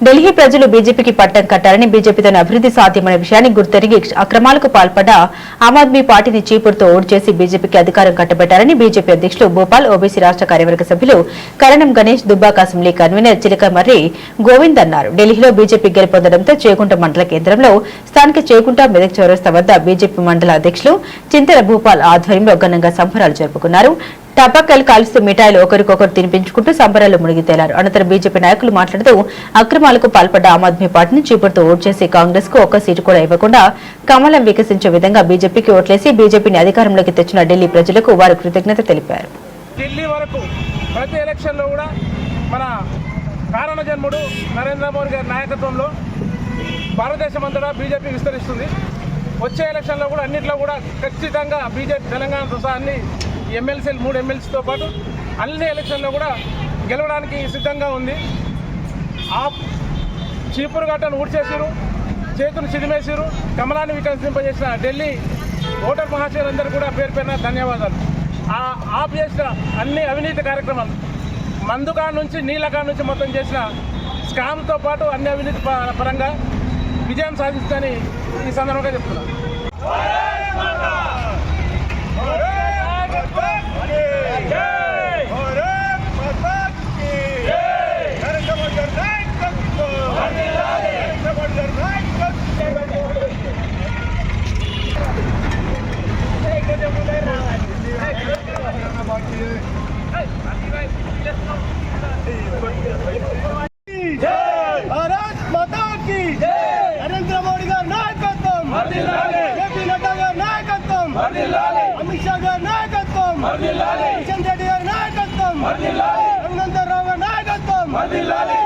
ఢిల్లీ ప్రజలు బీజేపీకి పట్టం కట్టారని బీజేపీతో అభివృద్ధి సాధ్యమనే విషయాన్ని గుర్తెరిగి అక్రమాలకు పాల్పడ్డ ఆమ్ ఆద్మీ పార్టీని చీపురుతో ఓటు చేసి బీజేపీకి అధికారం కట్టబెట్టారని బీజేపీ అధ్యక్షులు భోపాల్ ఓబీసీ రాష్ట్ర కార్యవర్గ సభ్యులు కరణం గణేష్ దుబ్బాక అసెంబ్లీ కన్వీనర్ చిలకమర్రి గోవింద్ అన్నారు. ఢిల్లీలో బీజేపీ గెలుపొందడంతో చేగుంట మండల కేంద్రంలో స్థానిక చేగుంట మెదక్ చౌరస్తా వద్ద బీజేపీ మండల అధ్యక్షులు చింతల భూపాల్ ఆధ్వర్యంలో ఘనంగా సంబరాలు జరుపుకున్నారు. టపాకాయలు కాలుస్తూ మిఠాయిలు ఒకరికొకరు తినిపించుకుంటూ సంబరాల్లో మునిగి తేలారు. అనంతరం బీజేపీ నాయకులు మాట్లాడుతూ అక్రమాలకు పాల్పడ్డ ఆమ్ ఆద్మీ పార్టీని చీపురుతో ఓటు చేసి కాంగ్రెస్ కు ఒక్క సీటు కూడా ఇవ్వకుండా కమలం వికసించే విధంగా బీజేపీకి ఓట్లేసి బీజేపీని అధికారంలోకి తెచ్చిన ఢిల్లీ ప్రజలకు వారు కృతజ్ఞత తెలిపారు. ఢిల్లీ వరకు ప్రతి ఎలక్షన్ లో కూడా మన కారణ జన్ముడు నరేంద్ర మోడీ గారి నాయకత్వంలో భారతదేశం అంతటా బీజేపీ విస్తరిస్తుంది. వచ్చే ఎలక్షన్లో కూడా అన్నింటిలో కూడా ఖచ్చితంగా బీజేపీ తెలంగాణతో సహా అన్ని ఎమ్మెల్సీలు 3 ఎమ్మెల్సీతో పాటు అన్ని ఎలక్షన్లో కూడా గెలవడానికి సిద్ధంగా ఉంది. ఆ చీపురు గట్టను ఊడ్చేసారు, చేతులు చిదిమేసారు, కమలాన్ని వికసింపజేసిన ఢిల్లీ ఓటర్ మహాశయులందరూ కూడా పేరు పేరున ధన్యవాదాలు. ఆప్ చేసిన అన్ని అవినీతి కార్యక్రమాలు మందుకా నుంచి నీళ్ళకా నుంచి మొత్తం చేసిన స్కామ్తో పాటు అన్ని అవినీతి పరంగా విజయం సాధిస్తుందని ఈ సందర్భంగా చెప్తున్నాను. भारत माता की नरेंद्र मोदी का नायकत्व, जेपी नड्डा का नायकत्व, अमित शाह का नायकत्व, किशन रेड्डी का नायकत्व, रघुनंदन राव का नायकत्व,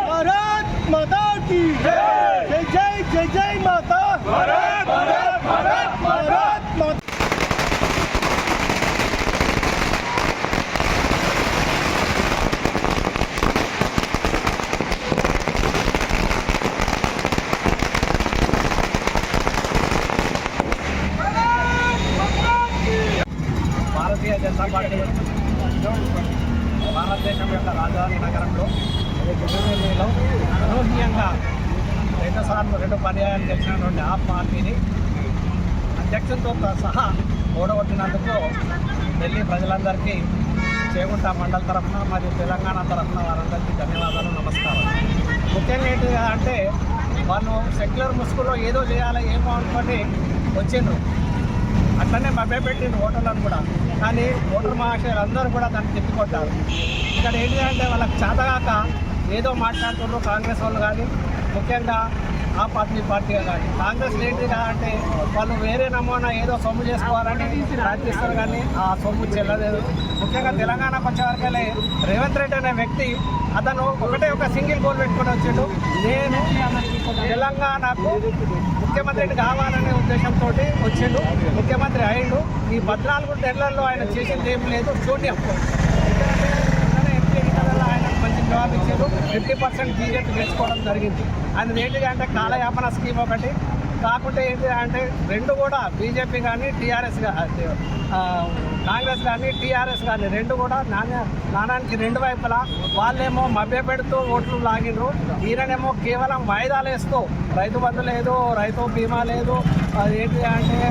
भारत माता की जय जय जय जय माता भारत भारत भारत भारत माता. భారతీయ జనతా పార్టీ భారతదేశం యొక్క రాజధాని నగరంలో ఢిల్లీలో అనూహ్యంగా 2 పర్యాయాలు గెలిచినటువంటి ఆప్ పార్టీని అధ్యక్షులతో సహా ఓడగొట్టినందుకు ఢిల్లీ ప్రజలందరికీ చేగుంట మండల తరఫున మరియు తెలంగాణ తరఫున వారందరికీ ధన్యవాదాలు, నమస్కారం. ముఖ్యంగా ఏంటిగా అంటే వాళ్ళు సెక్యులర్ ముసుగులో ఏదో చేయాలి ఏమో అనుకొని వచ్చిండ్రు, అట్లనే మభ్యపెట్టిండ్రు ఓటర్లను కూడా. కానీ ఓటర్ మహాశయులు అందరూ కూడా దాన్ని తిప్పికొట్టారు. ఇక్కడ ఏంటి అంటే వాళ్ళకి చేతగాక ఏదో మాట్లాడుతున్నారు కాంగ్రెస్ వాళ్ళు కానీ, ముఖ్యంగా ఆప్ ఆద్మీ పార్టీగా కానీ. కాంగ్రెస్ ఏంటిగా అంటే వాళ్ళు వేరే నమూనా ఏదో సొమ్ము చేసుకోవాలని ప్రయత్నిస్తారు, కానీ ఆ సొమ్ము చెల్లలేదు. ముఖ్యంగా తెలంగాణకు వచ్చేవరకలే రేవంత్ రెడ్డి అనే వ్యక్తి అతను ఒక సింగిల్ గోల్ పెట్టుకొని వచ్చిండు, నేను తెలంగాణకు ముఖ్యమంత్రి కావాలనే ఉద్దేశంతో వచ్చిండు, ముఖ్యమంత్రి అయిండు. ఈ 14 నెలల్లో ఆయన చేసింది ఏం లేదు, శూన్యం. ఎంపీ ఎన్నికలలో ఆయన మంచి జవాబు ఇచ్చారు. 50% బీజేపీ గెలుచుకోవడం జరిగింది. ఆయన ఏంటిది అంటే కాలయాపన స్కీమ్ ఒకటి కాకుంటే ఏంటి అంటే 2 కూడా బీజేపీ కానీ టీఆర్ఎస్ కాంగ్రెస్ కానీ టీఆర్ఎస్ కానీ 2 కూడా నాణానికి 2 వైపులా వాళ్ళేమో మభ్యపెడుతూ ఓట్లు లాగినరు. ఈయననేమో కేవలం వాయిదాలు వేస్తూ రైతు బంధు లేదు, రైతు బీమా లేదు, ఏంటి అంటే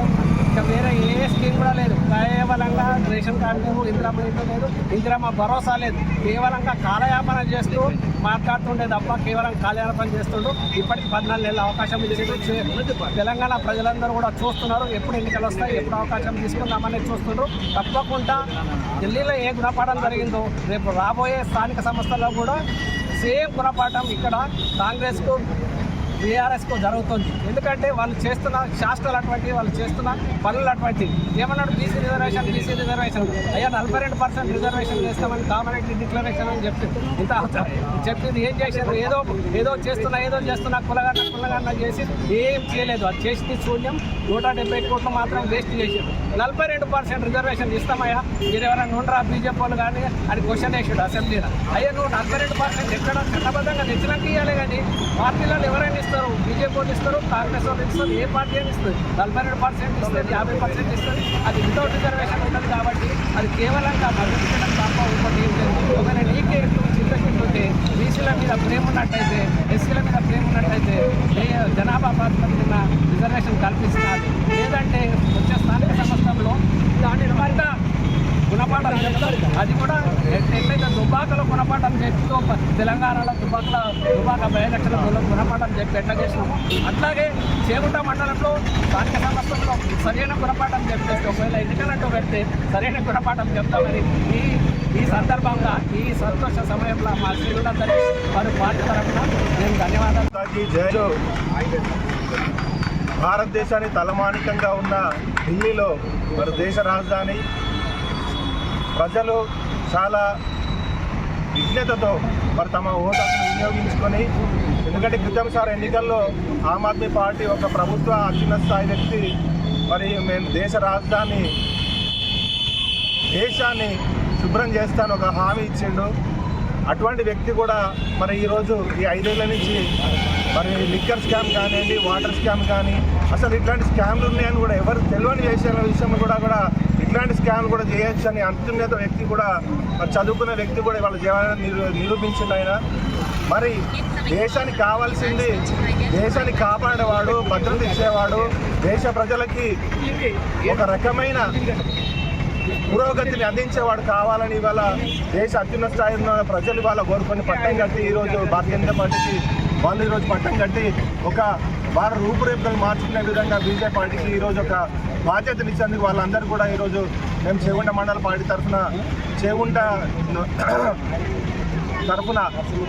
ఇంకా వేరే ఏ స్కీమ్ కూడా లేదు. కేవలంగా రేషన్ కార్డు లేదు, ఇందిరమ్మ ఇల్లు లేదు, ఇందిరమ్మ భరోసా లేదు. కేవలంగా కాలయాపన చేస్తూ మాట్లాడుతుండే తప్ప కేవలం కాలయాపన చేస్తుండ్రు. ఇప్పటికి 14 నెలల అవకాశం ఇచ్చి తెలంగాణ ప్రజలందరూ కూడా చూస్తున్నారు. ఎప్పుడు ఎన్నికలు వస్తాయి, ఎప్పుడు అవకాశం తీసుకుందామని చూస్తున్నారు. తప్పకుండా ఢిల్లీలో ఏ గుణపాఠం జరిగిందో రేపు రాబోయే స్థానిక సంస్థల్లో కూడా సేమ్ గుణపాఠం ఇక్కడ కాంగ్రెస్కు బీఆర్ఎస్కు జరుగుతుంది. ఎందుకంటే వాళ్ళు చేస్తున్న శాస్త్రాలు అటువంటి, వాళ్ళు చేస్తున్న పనులు అటువంటి. ఏమన్నాడు బీసీ రిజర్వేషన్ అయ్యా 42% రిజర్వేషన్ చేస్తామని కామరెడ్డి డిక్లరేషన్ అని చెప్పింది ఏం చేశారు? ఏదో చేస్తున్నా కులగన్న చేసి ఏం చేయలేదు. అది చేసింది శూన్యం. 170 కోట్లు మాత్రం వేస్ట్ చేశారు. 42% రిజర్వేషన్ ఇస్తామయ్యా, మీరు ఎవరైనా ఉండరా బీజేపీ వాళ్ళు కానీ అని క్వశ్చన్ వేసాడు అసెంబ్లీలో. అయ్యా నువ్వు 42% ఎక్కడ చట్టబద్ధంగా తెచ్చినాక ఇవ్వాలి, కానీ పార్టీలలో ఎవరైనా ఇస్తారు, బీజేపీ వాళ్ళు ఇస్తారు, కాంగ్రెస్ వాళ్ళు ఇస్తారు, ఏ పార్టీ అని ఇస్తుంది. 42% ఇస్తుంది, 50% ఇస్తుంది. అది వితౌట్ రిజర్వేషన్ ఉంటుంది. కాబట్టి అది కేవలంగా మద్దతు తప్ప ఇంకోటి ఏం లేదు. ఒకవేళ నీకే చిత్తశుద్ధి ఉంటే బీసీల మీద ప్రేమ ఉన్నట్టయితే, ఎస్సీల మీద ప్రేమ మొన్న బై ఎలక్షన్లో గుణపాఠం చెప్పి ఎట్లా చేసినాము అట్లాగే చేగుంట మండలంలో స్థానిక సంస్థల్లో సరైన గుణపాఠం చెప్పేస్తే ఒకవేళ ఎన్నికలంటూ పెడితే సరైన గుణపాఠం చెప్తామని ఈ సందర్భంగా ఈ సంతోష సమయంలో మా శ్రీలందరికీ వారి పార్టీ తరఫున నేను ధన్యవాదాలు. భారతదేశానికి తలమానికంగా ఉన్న ఢిల్లీలో మరి దేశ రాజధాని ప్రజలు చాలా విజ్ఞతతో మరి తమ ఓటును వినియోగించుకొని, ఎందుకంటే క్రితంసారి ఎన్నికల్లో ఆమ్ ఆద్మీ పార్టీ ఒక ప్రభుత్వ అత్యున్నత స్థాయి వ్యక్తి మరి మేము దేశ రాజధాని దేశాన్ని శుభ్రం చేస్తాను ఒక హామీ ఇచ్చిండు. అటువంటి వ్యక్తి కూడా మరి ఈరోజు ఈ 5 ఏళ్ల నుంచి మరి లిక్కర్ స్కామ్ కానివ్వండి, వాటర్ స్కామ్ కానీ, అసలు ఇట్లాంటి స్కామ్లు ఉన్నాయని కూడా ఎవరు తెలియని విషయంలో కూడా ఇట్లాంటి స్కామ్లు కూడా చేయొచ్చు అని అత్యున్నత వ్యక్తి కూడా మరి చదువుకున్న వ్యక్తి కూడా వాళ్ళ జీవనాన్ని నిరూపించింది ఆయన. మరి దేశానికి కావాల్సింది దేశాన్ని కాపాడేవాడు, భద్రత ఇచ్చేవాడు, దేశ ప్రజలకి ఒక రకమైన పురోగతిని అందించేవాడు కావాలని ఇవాళ దేశ అత్యున్నత స్థాయిలో ఉన్న ప్రజలు ఇవాళ కోరుకొని పట్టం కట్టి ఈరోజు భారతీయ జనతా పార్టీకి వాళ్ళు ఈరోజు పట్టం కట్టి ఒక వారి రూపురేఖలు మార్చుకునే విధంగా బీజేపీ పార్టీకి ఈరోజు ఒక బాధ్యతనిచ్చేందుకు వాళ్ళందరూ కూడా ఈరోజు మేము చేగుంట మండల పార్టీ తరఫున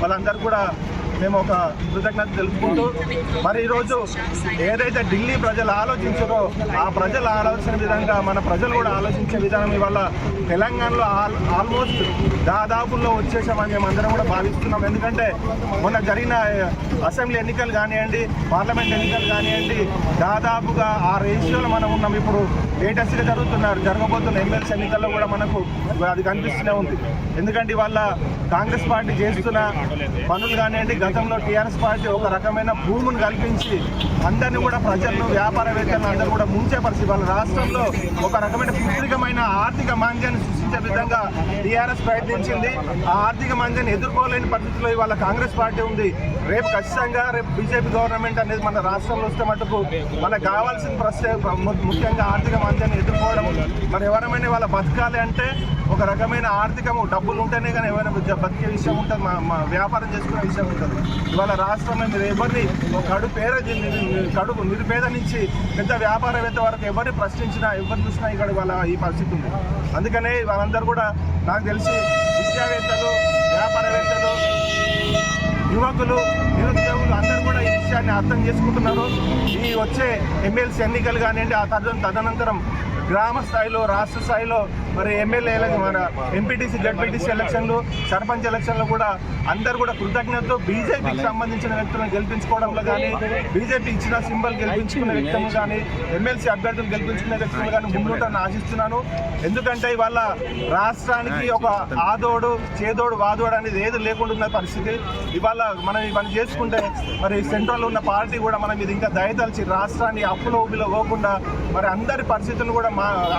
వాళ్ళందరూ కూడా మేము ఒక కృతజ్ఞత తెలుపుకుంటూ మరి ఈరోజు ఏదైతే ఢిల్లీ ప్రజలు ఆలోచించారో ఆ ప్రజలు ఆలోచించిన విధంగా మన ప్రజలు కూడా ఆలోచించే విధానం ఇవాళ తెలంగాణలో ఆల్మోస్ట్ దాదాపుల్లో వచ్చేసామని మేము అందరం కూడా భావిస్తున్నాం. ఎందుకంటే మొన్న జరిగిన అసెంబ్లీ ఎన్నికలు కానివ్వండి, పార్లమెంట్ ఎన్నికలు కానివ్వండి, దాదాపుగా ఆ రేషియోలో మనం ఉన్నాం. ఇప్పుడు లేటెస్ట్గా జరగబోతున్న ఎమ్మెల్సీ ఎన్నికల్లో కూడా మనకు అది కనిపిస్తూనే ఉంది. ఎందుకంటే ఇవాళ కాంగ్రెస్ పార్టీ చేస్తున్న పనులు కానివ్వండి, గతంలో టీఆర్ఎస్ పార్టీ ఒక రకమైన భూమిని కల్పించి అందరినీ కూడా ప్రజలను, వ్యాపారవేత్తలను అందరూ కూడా ముంచే పరిస్థితి. వాళ్ళ రాష్ట్రంలో ఒక రకమైన పుత్రికమైన ఆర్థిక మాంద్యాన్ని సృష్టించే విధంగా టీఆర్ఎస్ ప్రయత్నించింది. ఆ ఆర్థిక మాంద్యాన్ని ఎదుర్కోలేని పరిస్థితిలో ఇవాళ కాంగ్రెస్ పార్టీ ఉంది. రేపు ఖచ్చితంగా బీజేపీ గవర్నమెంట్ అనేది మన రాష్ట్రంలో వస్తే మటుకు మనకు కావాల్సిన ముఖ్యంగా ఆర్థిక మాంద్యాన్ని ఎదుర్కోవడం. మరి ఎవరైనా వాళ్ళ బతకాలి అంటే ఒక రకమైన ఆర్థికము డబ్బులు ఉంటేనే కానీ ఎవరైనా బతికే విషయం ఉంటుంది, వ్యాపారం చేసుకునే విషయం ఉంటుంది. ఇవాళ రాష్ట్రంలో మీరు ఎవరిని కడుపు నిరుపేద నుంచి పెద్ద వ్యాపారవేత్త వరకు ఎవరిని ప్రశ్నించినా ఎవరు చూసినా ఇక్కడ వాళ్ళ ఈ పరిస్థితి ఉంది. అందుకనే వాళ్ళందరూ కూడా నాకు తెలిసి విద్యావేత్తలు, వ్యాపారవేత్తలు, యువకులు, నిరుద్యోగులు అందరూ కూడా ఈ విషయాన్ని అర్థం చేసుకుంటున్నారు. ఈ వచ్చే ఎమ్మెల్సీ ఎన్నికలు కానివ్వండి, ఆ తదనంతరం గ్రామ స్థాయిలో, రాష్ట్ర స్థాయిలో మరి ఎమ్మెల్యే మన ఎంపీటీసీ, జడ్పీటీసీ ఎలక్షన్లు, సర్పంచ్ ఎలక్షన్లు కూడా అందరూ కూడా కృతజ్ఞతతో బీజేపీకి సంబంధించిన వ్యక్తులను గెలిపించుకోవడంలో కానీ, బీజేపీ ఇచ్చిన సింబల్ గెలిపించుకునే వ్యక్తులు కానీ, ఎమ్మెల్సీ అభ్యర్థులు గెలిపించుకునే వ్యక్తులు కానీ ముందుంటారని ఆశిస్తున్నాను. ఎందుకంటే ఇవాళ రాష్ట్రానికి ఒక ఆదోడు, చేదోడు, వాదోడు అనేది ఏది లేకుండా ఉన్న పరిస్థితి. ఇవాళ మనం ఇవన్నీ చేసుకుంటే మరి సెంట్రల్ ఉన్న పార్టీ కూడా మనం ఇది ఇంకా దయతలిచి రాష్ట్రాన్ని అప్పులో ఊబిలో పోకుండా మరి అందరి పరిస్థితులను కూడా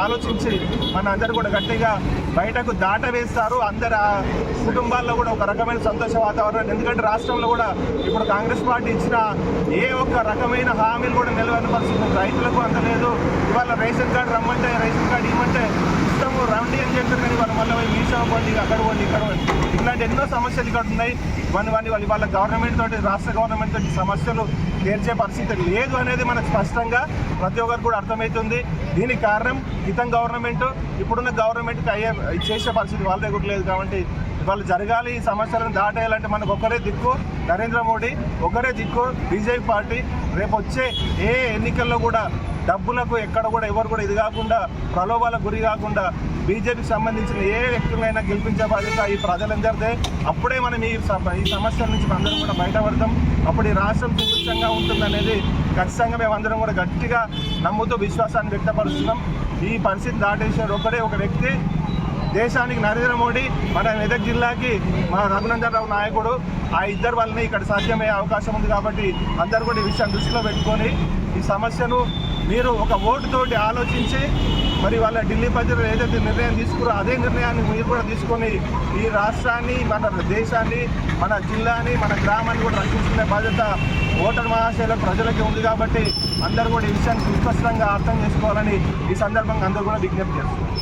ఆలోచించి మన అందరు కూడా గట్టిగా బయటకు దాటవేస్తారు. అందరి కుటుంబాల్లో కూడా ఒక రకమైన సంతోష వాతావరణం. ఎందుకంటే రాష్ట్రంలో కూడా ఇప్పుడు కాంగ్రెస్ పార్టీ ఇచ్చిన ఏ ఒక్క రకమైన హామీలు కూడా నిలవని పరిస్థితి. రైతులకు అంత లేదు. ఇవాళ రేషన్ కార్డు రమ్మంటే, రేషన్ కార్డు ఇవ్వమంటే ఇస్తాము రండి అని చెప్పారు. కానీ వాళ్ళు మళ్ళీ మీసా పోండి, అక్కడ పోండి, ఇక్కడ పోండి, ఇట్లాంటి ఎన్నో సమస్యలు ఇక్కడ ఉన్నాయి. వాళ్ళు వాళ్ళ గవర్నమెంట్ తోటి, రాష్ట్ర గవర్నమెంట్ తోటి సమస్యలు తీర్చే పరిస్థితి లేదు అనేది మనకు స్పష్టంగా ప్రతి ఒక్కరు కూడా అర్థమవుతుంది. దీనికి కారణం గవర్నమెంట్, ఇప్పుడున్న గవర్నమెంట్కి చేసే పరిస్థితి వాళ్ళ దగ్గర లేదు. కాబట్టి వాళ్ళు జరగాలి, ఈ సమస్యలను దాటేయాలంటే మనకు ఒకరే దిక్కు నరేంద్ర మోడీ, ఒకరే దిక్కు బీజేపీ పార్టీ. రేపు వచ్చే ఏ ఎన్నికల్లో కూడా డబ్బులకు ఎక్కడ కూడా ఎవరు కూడా ఇది కాకుండా, ప్రలోభాలకు గురి కాకుండా బీజేపీకి సంబంధించిన ఏ వ్యక్తులైనా గెలిపించే బాధ్యత ఈ ప్రజలందరిదే. అప్పుడే మనం ఈ సమస్యల నుంచి అందరం కూడా బయటపడతాం. అప్పుడు ఈ రాష్ట్రం సుభిక్షంగా ఉంటుందనేది ఖచ్చితంగా మేమందరం కూడా గట్టిగా నమ్ముతూ విశ్వాసాన్ని వ్యక్తపరుస్తున్నాం. ఈ పరిస్థితి దాటేసాడు ఒకడే ఒక వ్యక్తి, దేశానికి నరేంద్ర మోడీ, మన మెదక్ జిల్లాకి మన రఘునందన్ రావు నాయకుడు. ఆ ఇద్దరు వల్లనే ఇక్కడ సాధ్యమయ్యే అవకాశం ఉంది. కాబట్టి అందరూ కూడా ఈ విషయాన్ని దృష్టిలో పెట్టుకొని ఈ సమస్యను మీరు ఒక ఓటుతోటి ఆలోచించి మరి వాళ్ళ ఢిల్లీ ప్రజలు ఏదైతే నిర్ణయం తీసుకురో అదే నిర్ణయాన్ని మీరు కూడా తీసుకొని ఈ రాష్ట్రాన్ని, మన దేశాన్ని, మన జిల్లాని, మన గ్రామాన్ని కూడా రక్షించుకునే బాధ్యత ఓటర్ మహాశైల ప్రజలకి ఉంది. కాబట్టి అందరూ కూడా ఈ విషయాన్ని సుస్పష్టంగా అర్థం చేసుకోవాలని ఈ సందర్భంగా అందరూ కూడా విజ్ఞప్తి చేస్తున్నారు.